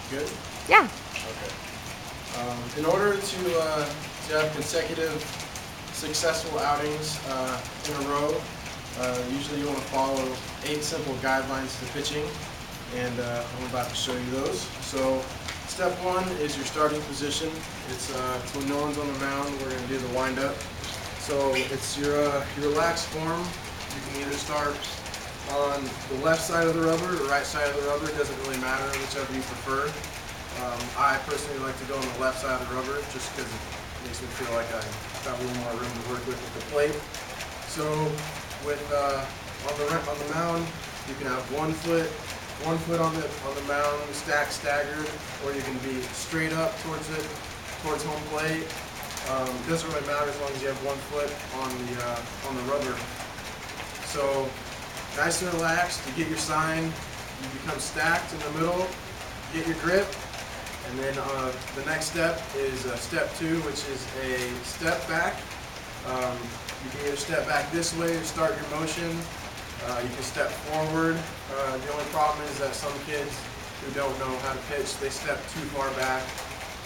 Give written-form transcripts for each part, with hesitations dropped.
Good? Yeah. Okay. In order to have consecutive successful outings in a row, usually you want to follow 8 simple guidelines to pitching, and I'm about to show you those. So step 1 is your starting position. It's when no one's on the mound, we're going to do the wind-up. So it's your relaxed form. You can either start on the left side of the rubber or right side of the rubber. It doesn't really matter, whichever you prefer. I personally like to go on the left side of the rubber just because it makes me feel like I've got a little more room to work with the plate. So with on the mound, you can have one foot on the mound, staggered, or you can be straight up towards home plate. It doesn't really matter as long as you have one foot on the rubber. So nice and relaxed. You get your sign. You become stacked in the middle. Get your grip. And then the next step is step 2, which is a step back. You can either step back this way or start your motion. You can step forward. The only problem is that some kids who don't know how to pitch, they step too far back,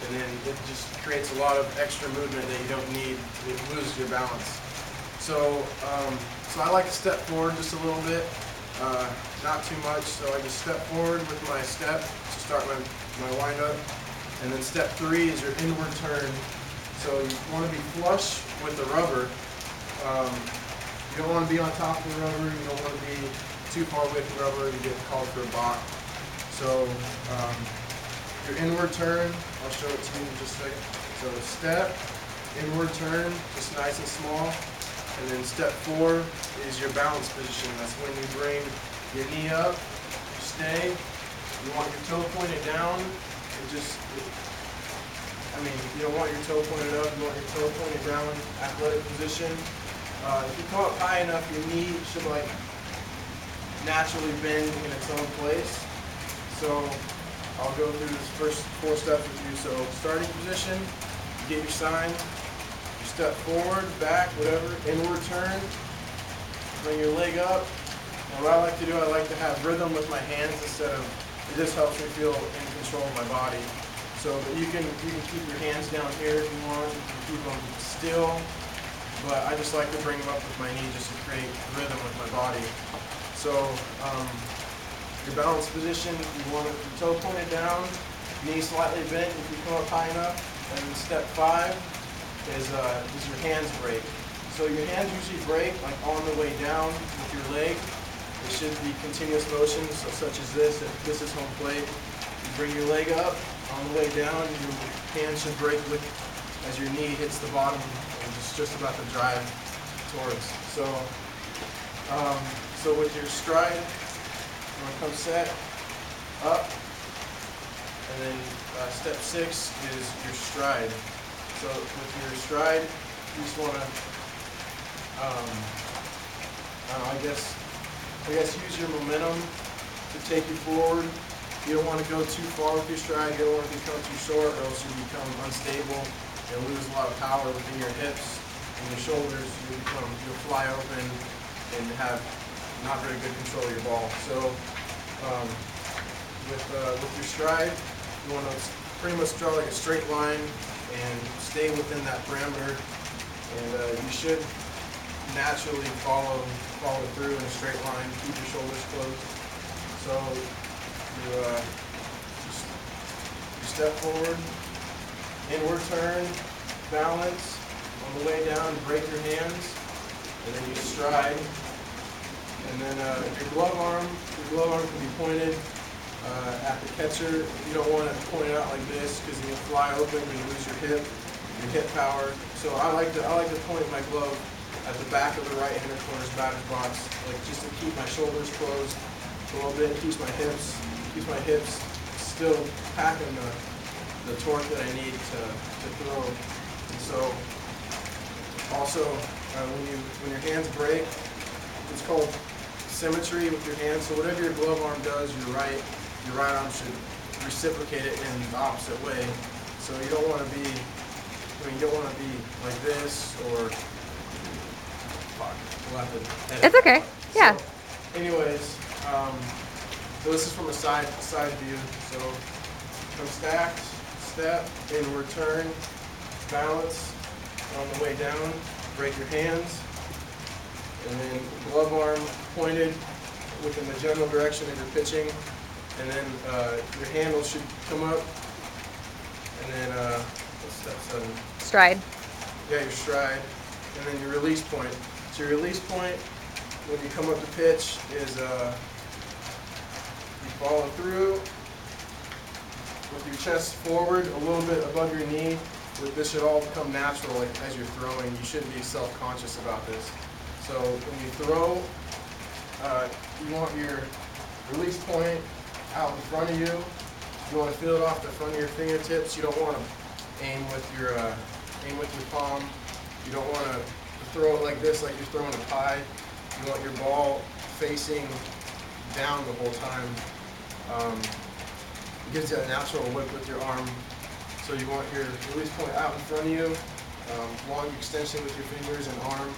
and then it just creates a lot of extra movement that you don't need. You lose your balance. So, so I like to step forward just a little bit, not too much. So I just step forward with my step to start my wind-up. And then step 3 is your inward turn. So you want to be flush with the rubber. You don't want to be on top of the rubber. You don't want to be too far away from the rubber. You get called for a balk. So your inward turn, I'll show it to you in just a second. So step, inward turn, just nice and small. And then step 4 is your balance position. That's when you bring your knee up, stay. You want your toe pointed down. You don't want your toe pointed up. You want your toe pointed down. Athletic position. If you come up high enough, your knee should like naturally bend in its own place. So I'll go through this first 4 steps with you. So starting position, you get your sign. You step forward, back, whatever. Inward turn. Bring your leg up. And what I like to do, I like to have rhythm with my hands instead of. It just helps me feel in control of my body. So you can keep your hands down here if you want. You can keep them still. But I just like to bring them up with my knee just to create rhythm with my body. So your balance position, you want your toe pointed down, knee slightly bent if you come up high enough. And then step 5 is your hands break. So your hands usually break like on the way down with your leg. It should be continuous motion, so such as this. If this is home plate, you bring your leg up on the way down. Your hand should break as your knee hits the bottom, and it's just about to drive towards. So, so with your stride, you want to come set up, and then step 6 is your stride. So with your stride, you just want to, I guess use your momentum to take you forward. You don't want to go too far with your stride. You don't want to become too short, or else you become unstable. You'll lose a lot of power within your hips and your shoulders. You'll fly open and have not very good control of your ball. So with your stride, you want to pretty much draw like a straight line and stay within that parameter. And you should naturally follow through in a straight line. Keep your shoulders closed. So you step forward, inward turn, balance. On the way down, break your hands, and then you stride. And then your glove arm can be pointed at the catcher. You don't want it pointed out like this because then you'll fly open and you lose your hip power. So I like to point my glove at the back of the right-hander corner's batter's box, like just to keep my shoulders closed a little bit, keeps my hips still packing the torque that I need to throw. And so also when your hands break, it's called symmetry with your hands. So whatever your glove arm does, your right arm should reciprocate it in the opposite way. So you don't want to be like this or. We'll have to edit. It's okay. Yeah. So, anyways, so this is from a side view. So come stacked, step, inward turn, balance. On the way down, break your hands, and then glove arm pointed within the general direction of your pitching, and then your handle should come up, and then what's step 7? Stride. Yeah, your stride, and then your release point. So your release point, when you come up to pitch, is you follow through with your chest forward, a little bit above your knee. This should all become natural as you're throwing. You shouldn't be self-conscious about this. So when you throw, you want your release point out in front of you. You want to feel it off the front of your fingertips. You don't want to aim with your palm. You don't want to throw it like this, like you're throwing a pie. You want your ball facing down the whole time. It gives you a natural whip with your arm. So you want your release point out in front of you, long extension with your fingers and arm,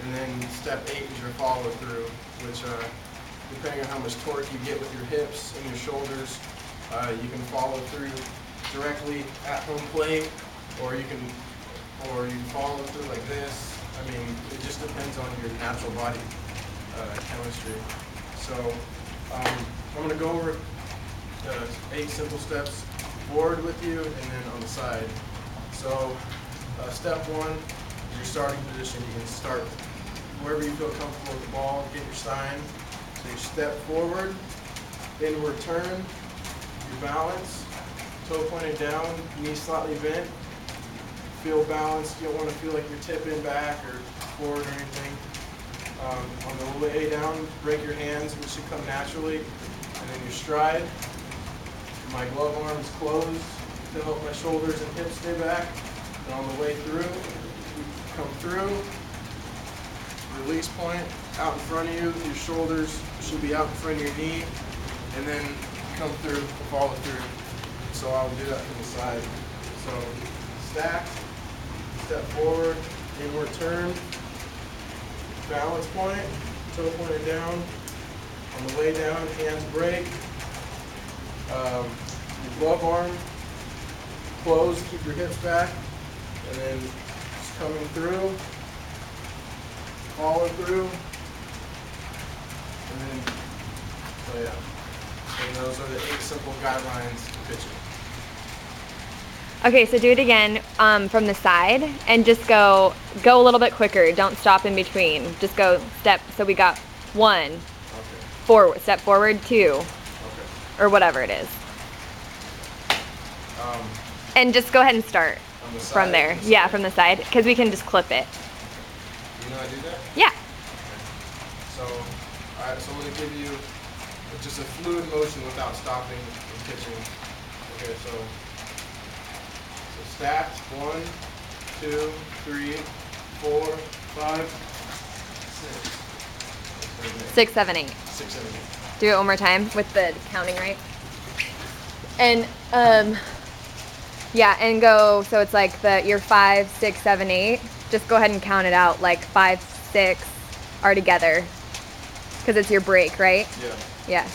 and then step 8 is your follow through, which depending on how much torque you get with your hips and your shoulders, you can follow through directly at home plate, or you can follow through like this. I mean, it just depends on your natural body chemistry. So I'm going to go over the 8 simple steps forward with you, and then on the side. So step 1, your starting position. You can start wherever you feel comfortable with the ball, get your sign. So you step forward, inward turn, your balance, toe pointed down, knee slightly bent. Feel balanced. You don't want to feel like you're tipping back or forward or anything. On the way down, break your hands, which should come naturally, and then your stride. My glove arm is closed to help my shoulders and hips stay back. And on the way through, come through, release point out in front of you. Your shoulders should be out in front of your knee, and then come through, follow through. So I'll do that from the side. So stack, step forward, inward turn, balance point, toe pointed down. On the way down, hands break. Your glove arm closed, keep your hips back, and then just coming through, follow through, and then, so yeah. And those are the 8 simple guidelines to pitching. Okay, so do it again from the side, and just go a little bit quicker. Don't stop in between. Just go step. So we got 1, Okay. forward, step forward, 2, Okay. or whatever it is. And just go ahead and start from there. Yeah, from the side, because we can just clip it. You know how to do that? Yeah. Okay. So, alright, so I'm going to give you just a fluid motion without stopping and pitching. Okay, so stacked, 1, 2, 3, 4, 5, 6. 6, 7, 8. 6, 7, 8. Do it one more time with the counting right. And yeah, and go. So it's like your 5, 6, 7, 8. Just go ahead and count it out. Like 5, 6 are together, because it's your break, right? Yeah. Yeah.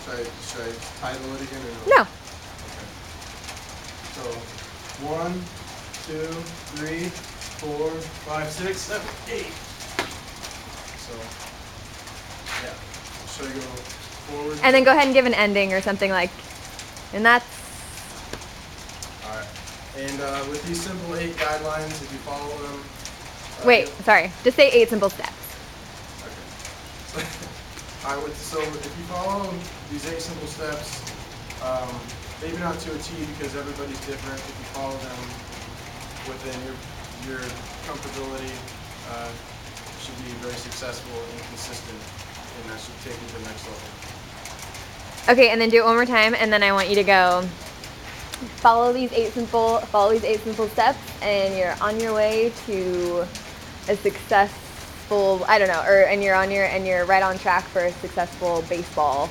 Okay. Should I title it again or No. Okay. So 1, 2, 3, 4, 5, 6, 7, 8. So yeah. So you go forward. And then go ahead and give an ending or something like, and that's. All right. And with these simple 8 guidelines, if you follow them. Wait, sorry. Just say 8 simple steps. Okay. All right. So if you follow these 8 simple steps, maybe not to a T because everybody's different. If you follow them within your comfortability, you should be very successful and consistent, and that should take you to the next level. Okay, and then do it one more time, and then I want you to go follow these 8 simple steps, and you're on your way to a successful, I don't know, and you're right on track for a successful baseball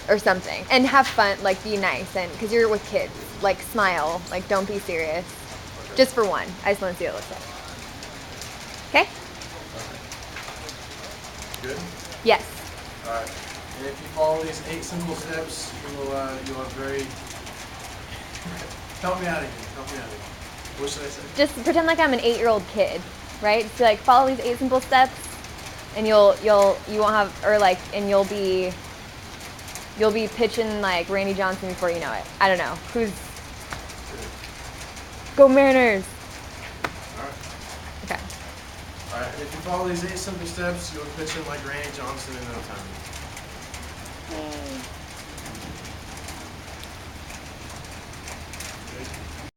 or something. And have fun, like be nice, and because you're with kids, like smile, like don't be serious. Okay. Just for one. I just want to see what it looks like. Okay? Okay. Good? Yes. All right. And if you follow these 8 simple steps, you'll have very... Help me out again. Help me out again. What should I say? Just pretend like I'm an 8-year-old kid, right? So like follow these 8 simple steps, and you won't have, or like, and you'll be pitching like Randy Johnson before you know it. I don't know who's. Go Mariners. All right. Okay. All right. If you follow these 8 simple steps, you'll pitch in like Randy Johnson in no time. Yay.